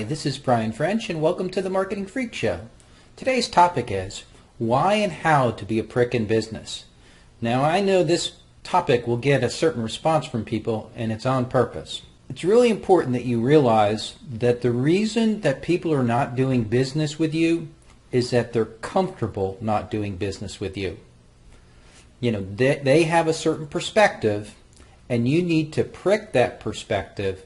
this is Brian French and welcome to the Marketing Freak Show. Today's topic is why and how to be a prick in business. Now I know this topic will get a certain response from people and it's on purpose. It's really important that you realize that the reason that people are not doing business with you is that they're comfortable not doing business with you. You know, they have a certain perspective and you need to prick that perspective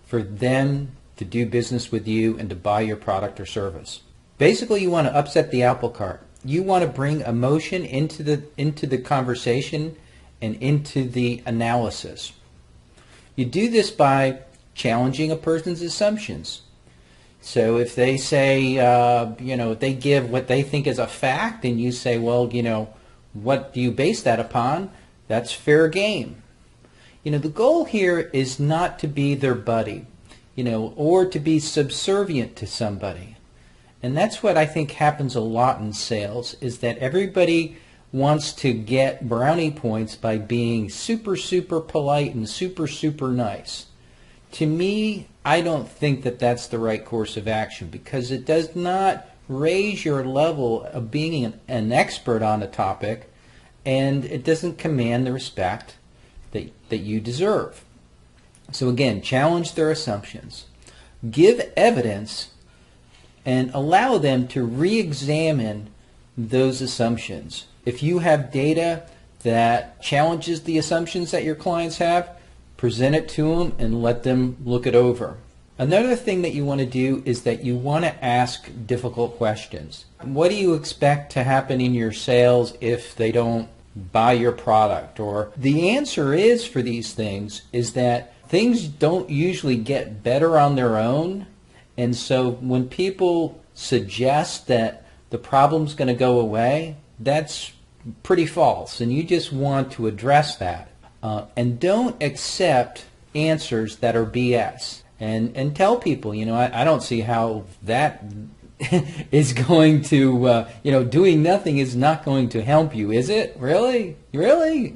for them to do business with you and to buy your product or service. Basically, you want to upset the apple cart. You want to bring emotion into the conversation and into the analysis. You do this by challenging a person's assumptions. So if they say, if they give what they think is a fact and you say, well, what do you base that upon? That's fair game. The goal here is not to be their buddy, or to be subservient to somebody. And that's what I think happens a lot in sales, is that everybody wants to get brownie points by being super, super polite and super, super nice. To me, I don't think that that's the right course of action because it does not raise your level of being an expert on a topic, and it doesn't command the respect that you deserve. So again, challenge their assumptions. Give evidence and allow them to re-examine those assumptions. If you have data that challenges the assumptions that your clients have, present it to them and let them look it over. Another thing that you want to do is that you want to ask difficult questions. What do you expect to happen in your sales if they don't buy your product? Or the answer is for these things is that things don't usually get better on their own. And so when people suggest that the problem's going to go away, that's pretty false. And you just want to address that. And don't accept answers that are BS. And tell people, I don't see how that is going to, doing nothing is not going to help you, is it? Really? Really?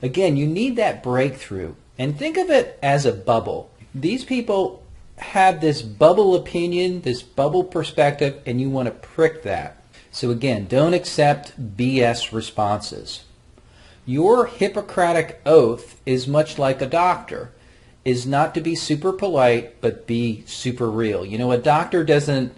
Again, you need that breakthrough. And think of it as a bubble. These people have this bubble opinion, this bubble perspective, and you want to prick that. So again, don't accept BS responses. Your Hippocratic oath is much like a doctor, is not to be super polite, but be super real. A doctor doesn't,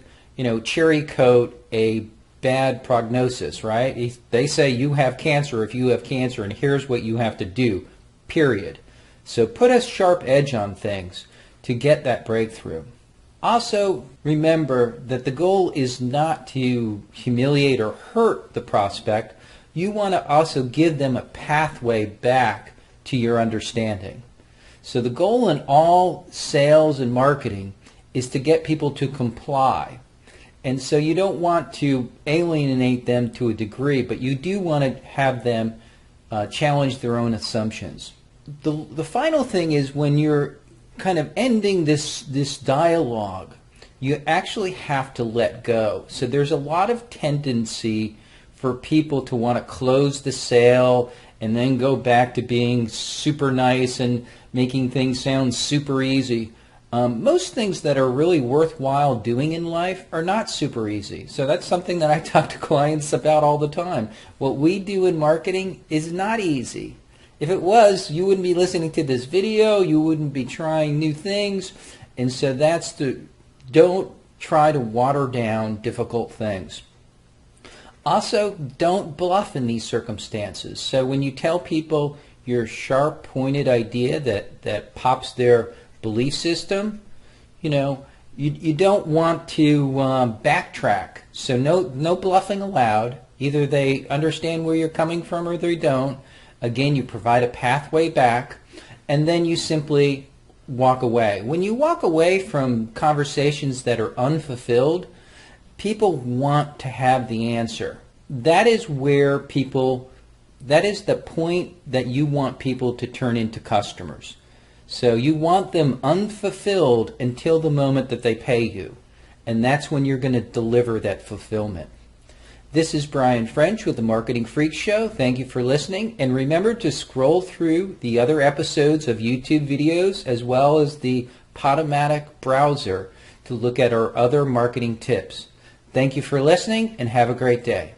cherry coat a bad prognosis, right? They say you have cancer if you have cancer, and here's what you have to do, period. So put a sharp edge on things to get that breakthrough. Also, remember that the goal is not to humiliate or hurt the prospect. You want to also give them a pathway back to your understanding. So the goal in all sales and marketing is to get people to comply. And so you don't want to alienate them to a degree, but you do want to have them challenge their own assumptions. The final thing is when you're kind of ending this dialogue, you actually have to let go. So there's a lot of tendency for people to want to close the sale and then go back to being super nice and making things sound super easy. Most things that are really worthwhile doing in life are not super easy. So that's something that I talk to clients about all the time. What we do in marketing is not easy. If it was, you wouldn't be listening to this video, you wouldn't be trying new things. And so don't try to water down difficult things. Also, don't bluff in these circumstances. So when you tell people your sharp, pointed idea that pops their belief system, you don't want to backtrack. So no bluffing allowed. Either they understand where you're coming from or they don't. Again, you provide a pathway back, and then you simply walk away. When you walk away from conversations that are unfulfilled, people want to have the answer. That is the point that you want people to turn into customers. So you want them unfulfilled until the moment that they pay you. And that's when you're going to deliver that fulfillment. This is Brian French with the Marketing Freak Show. Thank you for listening. And remember to scroll through the other episodes of YouTube videos as well as the Podomatic browser to to look at our other marketing tips. Thank you for listening and have a great day.